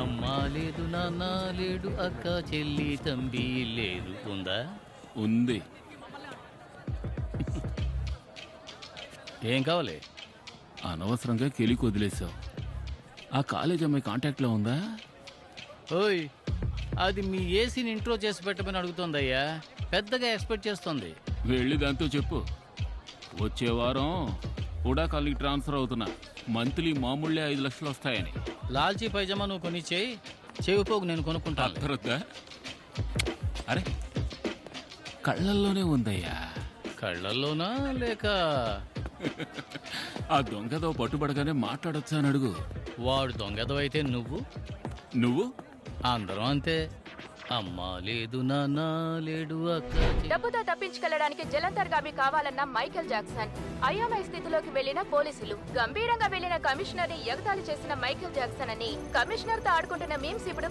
అమ్మా లేదు, నాన్న లేడు, అక్క చెల్లి తంబి లేదు. ఉందా? ఉంది. ఏం కావాలి? అనవసరంగా కెలికి వదిలేసావు. ఆ కాలేజ్ అమ్మాయి కాంటాక్ట్లో ఉందా? ఓయ్, అది మీ ఏసీని ఇంట్రో చేసి పెట్టమని అడుగుతుందయ్యా. పెద్దగా ఎక్స్పెక్ట్ చేస్తుంది. వెళ్ళి దాంతో చెప్పు, వచ్చే వారం హుడా కాలనీకి ట్రాన్స్ఫర్ అవుతున్నా, మంత్లీ మామూళ్ళే 5 లక్షలు వస్తాయని. లాల్చీ పైజమా నువ్వు కొని చేయి, చెవిపోగు నేను కొనుక్కుంటాను. అర్థరద్దా? అరే కళ్ళల్లోనే ఉందయ్యా. కళ్ళల్లోనా లేక ఆ దొంగతో పట్టుబడగానే మాట్లాడొచ్చా అని అడుగు. వాడు దొంగదవైతే నువ్వు అందరం అంతే. అమ్మా లేదు, నాన్న లేడు, అక్క డబ్బుతో తప్పించుకెళ్లడానికి జలంతర్గామి కావాలన్న మైకేల్ జాక్సన్. అయోమయ స్థితిలోకి వెళ్లిన పోలీసులు, గంభీరంగా వెళ్లిన కమిషనర్ ని ఎగతాళి చేసిన మైకేల్ జాక్సన్ అని కమిషనర్ తో ఆడుకుంటున్న మీమ్స్ ఇప్పుడు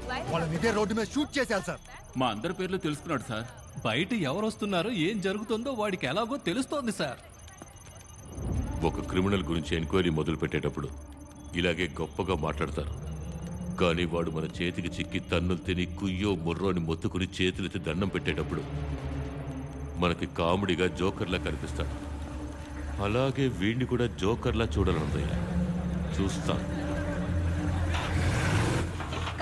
రోడ్డు మీద షూట్ చేశారు సార్. మా అందరి పేర్లు తెలుసుకున్నాడు సార్. బయట ఎవరు వస్తున్నారో ఏం జరుగుతుందో వాడికి ఎలాగో తెలుస్తోంది సార్. ఒక క్రిమినల్ గురించి ఎంక్వైరీ మొదలు పెట్టేటప్పుడు ఇలాగే గొప్పగా మాట్లాడతారు. కానీ వాడు మన చేతికి చిక్కి తన్నులు తిని కుయ్యో ముర్రోని మొత్తుకుని చేతులెత్తి దండం పెట్టేటప్పుడు మనకి కామెడీగా జోకర్లా కనిపిస్తాడు. అలాగే వీడిని కూడా జోకర్లా చూడాలనుందయ్యా. చూస్తాను.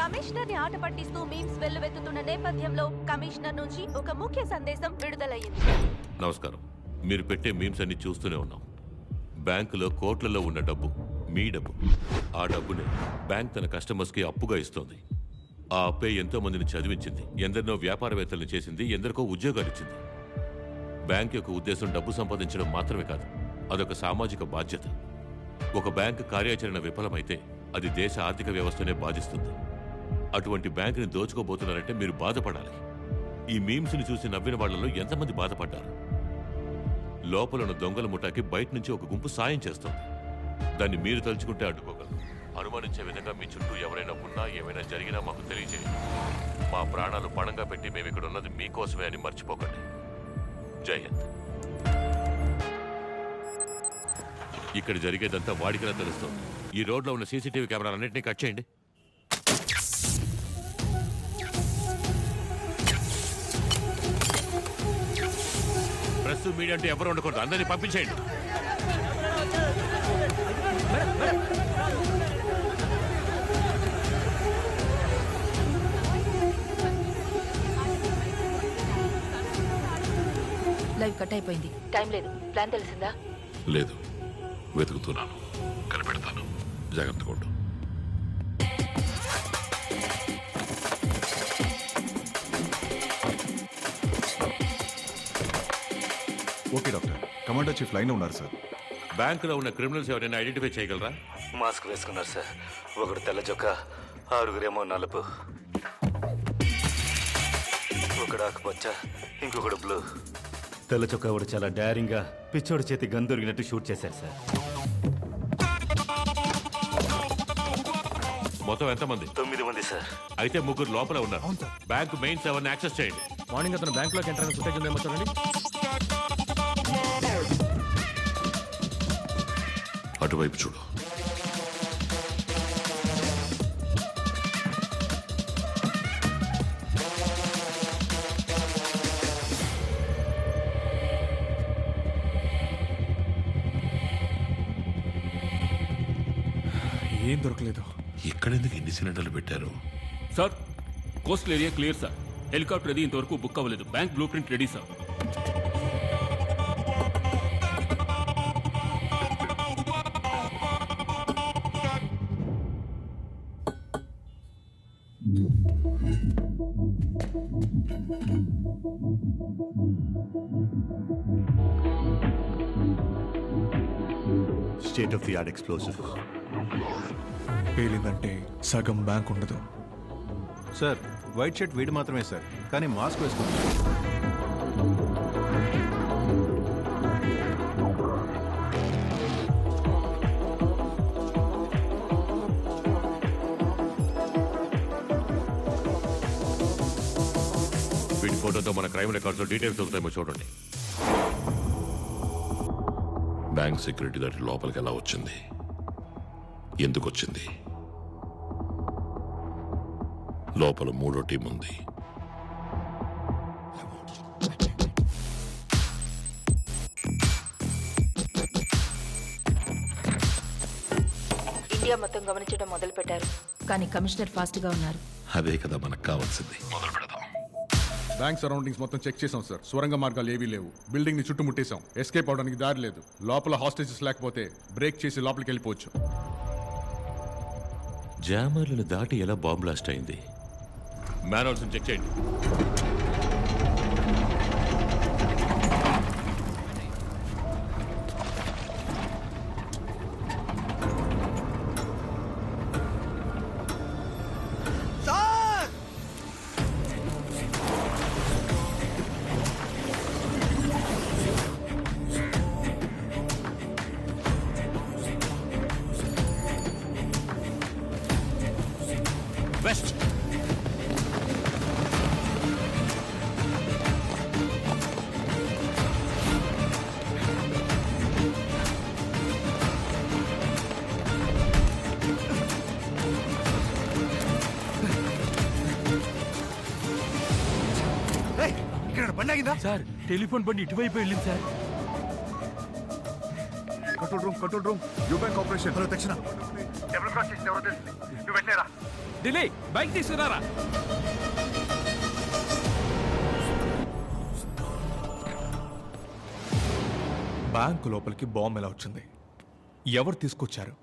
కమిషనర్ ని ఆట పట్టిస్తూ మీమ్స్ వెల్లువెత్తుతున్న నేపథ్యంలో కమిషనర్ నుంచి ఒక ముఖ్య సందేశం విడుదలయ్యింది. నమస్కారం. మీరు పెట్టే మీమ్స్ అన్ని చూస్తూనే ఉన్నాం. బ్యాంకులో కోట్లలో ఉన్న డబ్బు మీ డబ్బు. ఆ డబ్బుని బ్యాంక్ తన కస్టమర్స్కి అప్పుగా ఇస్తోంది. ఆ అప్పే ఎంతో మందిని చదివించింది, ఎందరినో వ్యాపారవేత్తలను చేసింది, ఎందరికో ఉద్యోగాలు ఇచ్చింది. బ్యాంక్ యొక్క ఉద్దేశం డబ్బు సంపాదించడం మాత్రమే కాదు, అదొక సామాజిక బాధ్యత. ఒక బ్యాంక్ కార్యాచరణ విఫలమైతే అది దేశ ఆర్థిక వ్యవస్థనే బాధిస్తుంది. అటువంటి బ్యాంకుని దోచుకోబోతున్నారంటే మీరు బాధపడాలి. ఈ మీమ్స్ని చూసి నవ్విన వాళ్లలో ఎంతమంది బాధపడ్డారు? లోపలున్న దొంగల ముఠాకి బయట నుంచి ఒక గుంపు సాయం చేస్తుంది. దాన్ని మీరు తలుచుకుంటే అడ్డుకోగలరు. అనుమానించే విధంగా మీ చుట్టూ ఎవరైనా ఉన్నా, ఏమైనా జరిగినా మాకు తెలియజేయండి. మా ప్రాణాలు పణంగా పెట్టి మేము ఇక్కడ ఉన్నది మీకోసమే అని మర్చిపోకండి. జై హింద్. ఇక్కడ జరిగేదంతా వాడికలా తెలుస్తుంది. ఈ రోడ్లో ఉన్న సీసీటీవీ కెమెరాలన్నింటినీ కట్ చేయండి. ప్రెస్ మీడియా అంటే ఎవరు ఉండకూడదు. అందరినీ పంపించేయండి. లైవ్ కట్ అయిపోయింది. టైం లేదు. ప్లాన్ తెలిసిందా? లేదు, వెతుకుతున్నాను. కనిపెడతాను. జాగ్రత్తగా ఉండు. Okay doctor. Commander chief line ఉన్నారు సార్. బ్యాంకులో ఉన్న క్రిమినల్స్ ఎవరైనా ఐడెంటిఫై చేయగలరా? మాస్క్ వేసుకున్నారు సార్. ఒకడు తెల్ల చొక్కా, 6గురేమో నలుపు. ఒకడు ఆకుపచ్చ, ఇంకొకడు బ్లూ. తెల్ల చొక్కా ఒకడు చాలా డైరింగ్గా పిచ్చోడి చేతి గన్ దొరికినట్టు షూట్ చేశారు సార్. మొత్తం ఎంతమంది? 9 మంది సార్. అయితే 3 లోపల ఉన్నారు. బ్యాంక్ మెయిన్ సెవర్ని యాక్సెస్ చేయండి. మార్నింగ్ అతను బ్యాంకులోకి ఎంటర్ అయిన ఫుటేజ్ ఉందేమో చూడండి. అటువైపు చూడు. ఏం దొరకలేదు. ఇక్కడెందుకు ఎన్ని సిలిండర్లు పెట్టారు? Sir, coastal area clear sir. Helicopter అది ఇంతవరకు బుక్ అవ్వలేదు. Bank blue print ready sir. State of the art explosive. పేలిందంటే సగం బ్యాంక్ ఉండదు సార్. వైట్ షర్ట్ వీడు మాత్రమే సార్, కానీ మాస్క్ వేసుకుంటారు. వీడి ఫోటోతో మన క్రైమ్ రికార్డ్స్ డీటెయిల్స్ వస్తాయేమో చూడండి. బ్యాంక్ సెక్యూరిటీ దాటి లోపలికి ఎలా వచ్చింది? ఎందుకొచ్చింది? లోపల మూడో టీం ఉంది. ఇండియా మొత్తం గమనించడం మొదలు పెట్టారు, కానీ కమిషనర్ ఫాస్ట్ గా ఉన్నారు. అదే కదా మనకు కావాల్సింది. మొదలు పెడదాం. బ్యాంక్ సరౌండింగ్స్ మొత్తం చెక్ చేసాం సార్. సొరంగ మార్గాలు ఏవీ లేవు. బిల్డింగ్ ని చుట్టుముట్టేశాం. ఎస్కేప్ అవడానికి దారి లేదు. లోపల హాస్టేజెస్ లేకపోతే బ్రేక్ చేసి లోపలికి వెళ్ళిపోవచ్చు. జామర్లను దాటి ఎలా బాంబ్ బ్లాస్ట్ అయింది? మ్యాన్హోల్స్ చెక్ చేయండి. వెస్ట్. ఇక్కడ బండి ఆగిందా? సార్ టెలిఫోన్ బండి ఇటువైపు వెళ్ళింది sir. Control room you bank operation. Hello దక్షిణ. ఢిల్లీ బైక్ తీసుకురారా. బ్యాంకు లోపలికి బాంబు ఎలా వచ్చింది? ఎవరు తీసుకొచ్చారు?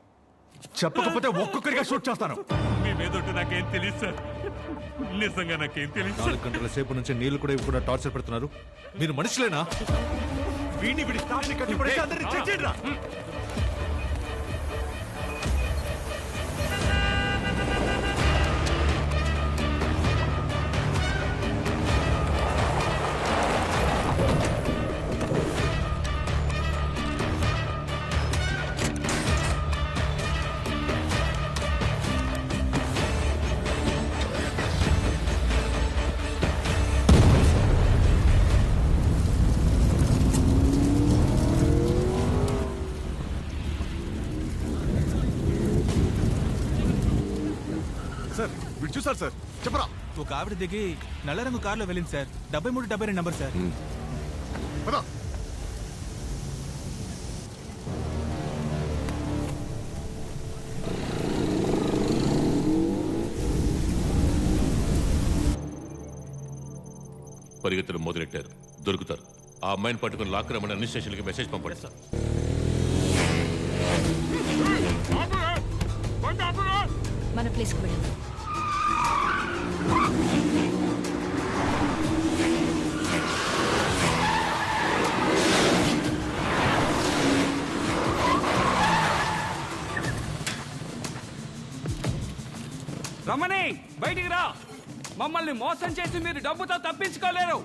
చెప్పకపోతే ఒక్కొక్కరిగా షూట్ చేస్తాను. మీ మీద నాకేం తెలియదు సార్, నిజంగా నాకేం తెలియదు. 4 గంటల సేపు నుంచి నీళ్లు కూడా ఇవ్వకుండా టార్చర్ పెడుతున్నారు. మీరు మనుషులేనా? వీడిని విడి తాడిని కట్టి పడేసి అందరినీ చెక్ చేయరా. సార్ వీడు చూసారు సార్. చెప్పరా. ఒక ఆవిడ దిగి నల్ల రంగు కారులో వెళ్ళింది సార్. 7372 number sir. పదా. పరిగెత్తడం మొదలెట్టారు. దొరుకుతారు. ఆ అమ్మాయిని పట్టుకుని లాక్ రమ్మని అన్ని స్టేషన్లకి మెసేజ్ పంపండి సార్. మన ప్లేస్ కు వెళ్ళండి. రమణి బయటికి రా. మమ్మల్ని మోసం చేసి మీరు డబ్బుతో తప్పించుకోలేరు.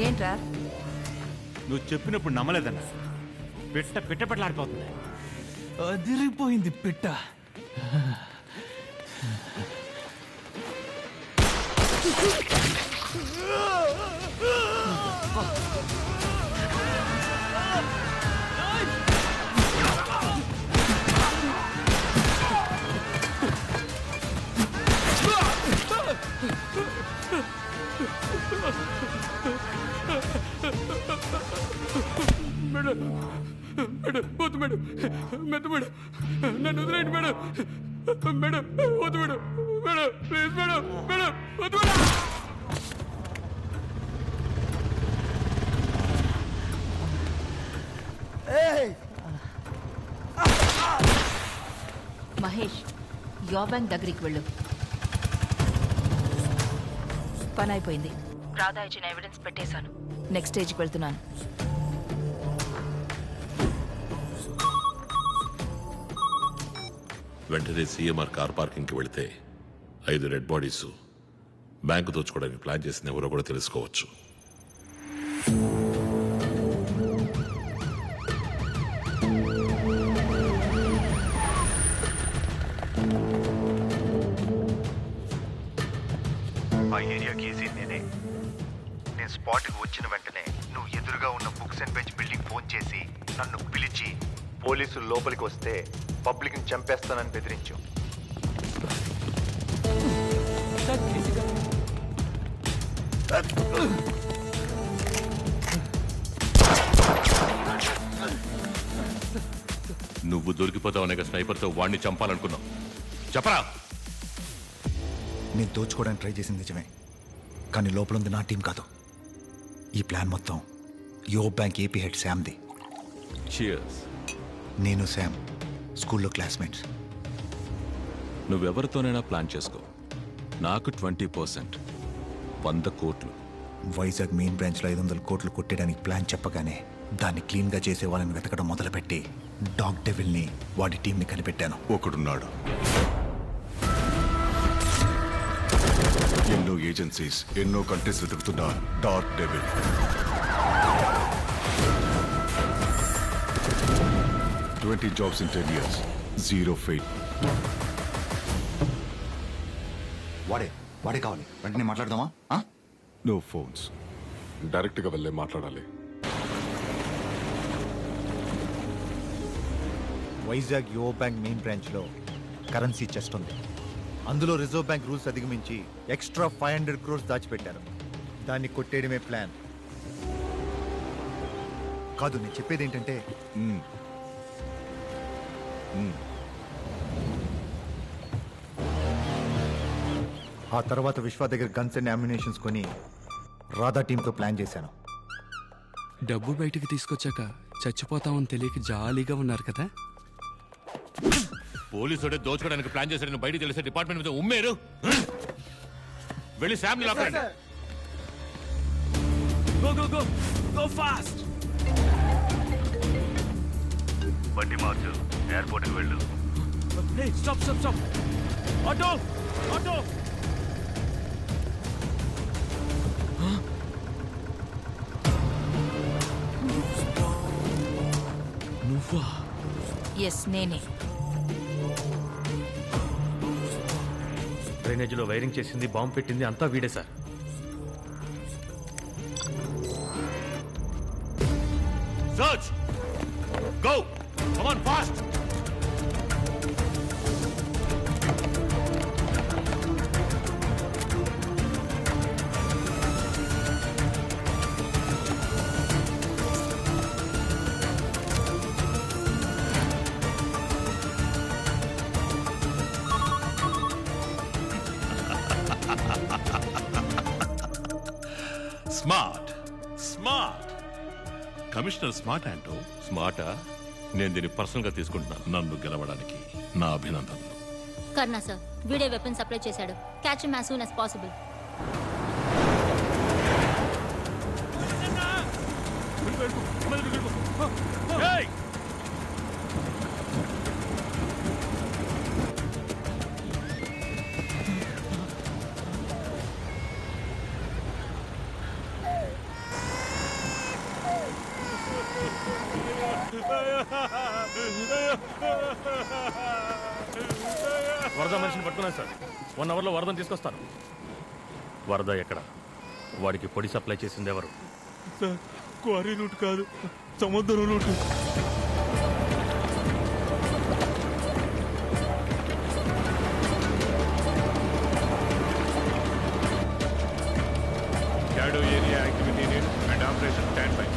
ఏంట్రా? నువ్వు చెప్పినప్పుడు నమ్మలేదన్నా. పిట్టపట్లాడిపోతుంది. అదిరిపోయింది పిట్ట. మేడం మేడం వద్దు మేడం, మెత్త మేడం, నన్ను వదిలేండి మేడం. మేడం వద్దు madam, madam please madam, madam వద్దు మేడం. మహేష్, యో బ్యాంక్ దగ్గరికి వెళ్ళు. పని అయిపోయింది. రాధా ఇచ్చిన ఎవిడెన్స్ పెట్టేశాను. నెక్స్ట్ స్టేజ్కి వెళ్తున్నాను. వెంటనే సీఎంఆర్ కార్ పార్కింగ్కి వెళితే 5 డెడ్ బాడీస్ బ్యాంకు దోచుకోవడానికి ప్లాన్ చేసిన ఎవరో కూడా తెలుసుకోవచ్చు. స్పాట్కి వచ్చిన వెంటనే నువ్వు ఎదురుగా ఉన్న books and bench building phone చేసి నన్ను పిలిచి పోలీసులు లోపలికి వస్తే పబ్లిక్ని చంపేస్తానని బెదిరించు. నువ్వు దొరికిపోతావనే స్నైపర్తో వాడిని చంపాలనుకున్నావు. చెప్పరా? నేను దోచుకోవడానికి ట్రై చేసింది నిజమే, కానీ లోపల ఉంది నా టీం కాదు. ఈ ప్లాన్ మొత్తం యో బ్యాంక్ ఏపీ హెడ్ శామ్ది. Cheers. నేను శామ్ స్కూల్లో క్లాస్మేట్స్. నువ్వెవరితోనైనా ప్లాన్ చేసుకో. నాకు 20%, 100 కోట్లు. వైజాగ్ మెయిన్ బ్రాంచ్లో 500 కోట్లు కొట్టేయడానికి ప్లాన్ చెప్పగానే దాన్ని క్లీన్గా చేసే వాళ్ళని వెతకడం మొదలుపెట్టి డాగ్ డెవిల్ని వాడి టీంని కనిపెట్టాను. ఒకడున్నాడు. ఎన్నో ఏజెన్సీస్, ఎన్నో కంట్రీస్ వెతుకుతున్న dark devil. $20 jobs in 10 years, 0 fail. వాడే కావాలి. వెంటనే మాట్లాడదామా? No phones. డైరెక్ట్గా వెళ్ళే మాట్లాడాలి. వైజాగ్ యో బ్యాంక్ మెయిన్ బ్రాంచ్లో కరెన్సీ చెస్ట్ ఉంది. అందులో రిజర్వ్ బ్యాంక్ రూల్స్ అధిగమించి ఎక్స్ట్రా 500 crores దాచిపెట్టారు. దాన్ని కొట్టేయడమే ప్లాన్. కాదు, నేను చెప్పేది ఏంటంటే ఆ తర్వాత విశ్వ దగ్గర గన్స్ అండ్ అమ్యునేషన్స్ కొని రాధా టీంతో ప్లాన్ చేశాను. డబ్బు బయటికి తీసుకొచ్చాక చచ్చిపోతామని తెలియక జాలీగా ఉన్నారు కదా. పోలీసుడే దోచుకోవడానికి ప్లాన్ చేశాడని బయట తెలిసే డిపార్ట్మెంట్ మీద ఉమ్మేరు. వెళ్ళి శామ్ లాక్ రండి. Go go go go fast. బండి మార్చు, ఎయిర్పోర్ట్కి వెళ్ళు. Hey stop stop stop. Auto auto. నువ్వా? ఎస్, నేనే. డ్రైనేజీలో వైరింగ్ చేసింది, బాంబు పెట్టింది అంతా వీడే sir. Search! Go! Come on, fast! Smart smart commissioner smart అంటూ. స్మార్టా? నేను దీన్ని పర్సనల్ గా తీసుకుంటున్నాను. నన్ను గెలవడానికి నా అభినందనలు. కర్నా సార్, వీడే వెపన్ సప్లై చేశాడు. Catch him as soon as possible. వరద మనిషిని పట్టుకున్నాను సార్. 1 hourలో వరదని తీసుకొస్తాను. వరద ఎక్కడ? వాడికి పొడి సప్లై చేసింది ఎవరు? సార్, క్వారీ రూట్ కాదు, సముద్రం route. Shadow area activity need and operation standby.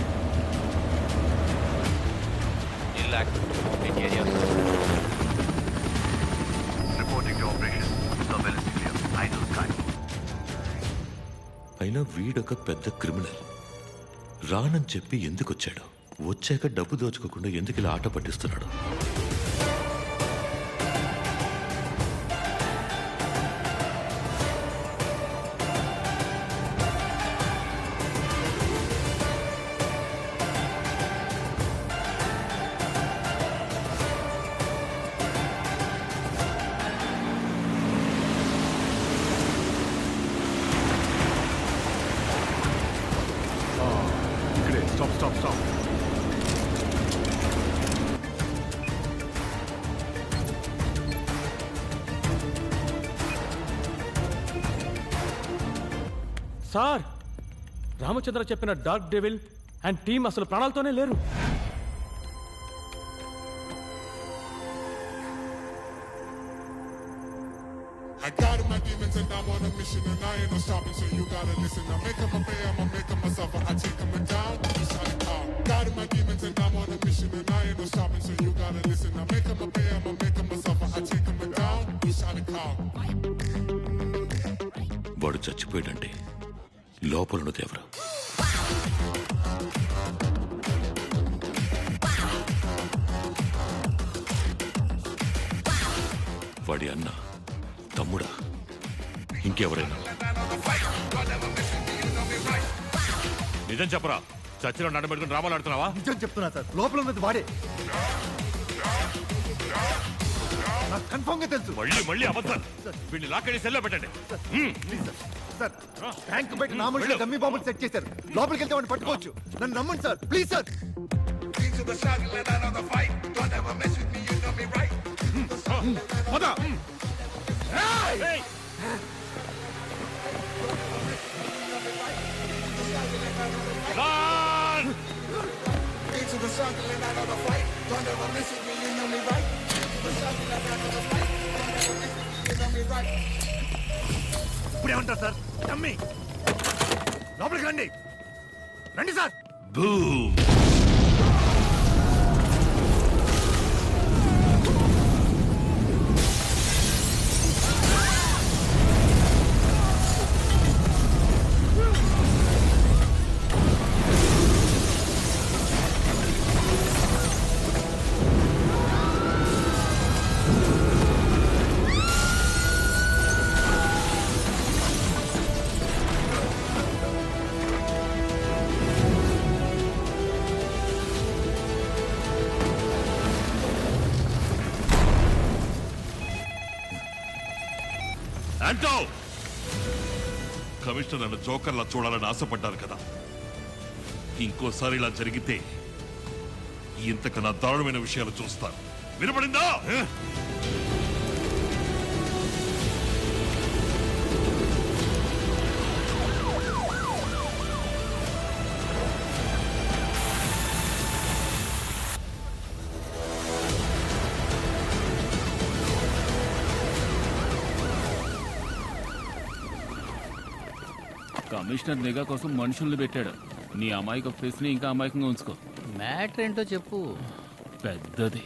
Reporting to operation. Surveillance clear. Idle time. అయినా వీడొక పెద్ద క్రిమినల్. రానని చెప్పి ఎందుకు వచ్చాడు? వచ్చాక డబ్బు దోచుకోకుండా ఎందుకు ఇలా ఆట పట్టిస్తున్నాడు? ఇక్కడే stop stop stop. Sir, Ramachandra చెప్పిన డార్క్ డెవిల్ అండ్ టీం అసలు ప్రాణాలతోనే లేరు. I got my demons and I'm on a mission and I ain't no stopping, so you gotta listen. I make them a pay, I'ma make them myself, I take them down, you shot it out. Got my demons and I'm on a mission and I ain't no stopping, so you gotta listen. I make them a pay, I'ma make them myself, I take them down, you shot it out. వాడు చచ్చిపోయాడంటే లోపలున్నది ఎవరు? వాడి అన్న, తమ్ముడా, ఇంకెవరైనా? నిజం చెప్పరా, చచ్చిన నడబెట్టుకుని డ్రామాలు ఆడుతున్నావా? నిజం చెప్తున్నా సార్, లోపల ఉన్నది వాడే. నాకు కన్ఫర్మ్ గా తెలుసు. మళ్ళీ అబద్ధాలు. వీడిని లాక్కడి సెల్లో పెట్టండి. సార్, ట్యాంక్ బయట నా మనుషులు డమ్మీ బాంబులు సెట్ చేశారు. లోపలికి వెళ్తే వాడిని పట్టుకోవచ్చు. నన్ను నమ్మండి సార్, ప్లీజ్ సార్. ఇప్పుడు ఏమంటారు సార్? డమ్మీ లోపలికి రండి. రండి సార్. అంటో కమిషనర్ నన్ను జోకర్లా చూడాలని ఆశపడ్డారు కదా. ఇంకోసారి ఇలా జరిగితే ఇంతకన్నా దారుణమైన విషయాలు చూస్తారు. వినపడిందా? కమిషనర్ నిఘా కోసం మనుషుల్ని పెట్టాడు. నీ అమాయక ఫేస్ ని ఇంకా అమాయకంగా ఉంచుకో. మ్యాటర్ ఏంటో చెప్పు. పెద్దది.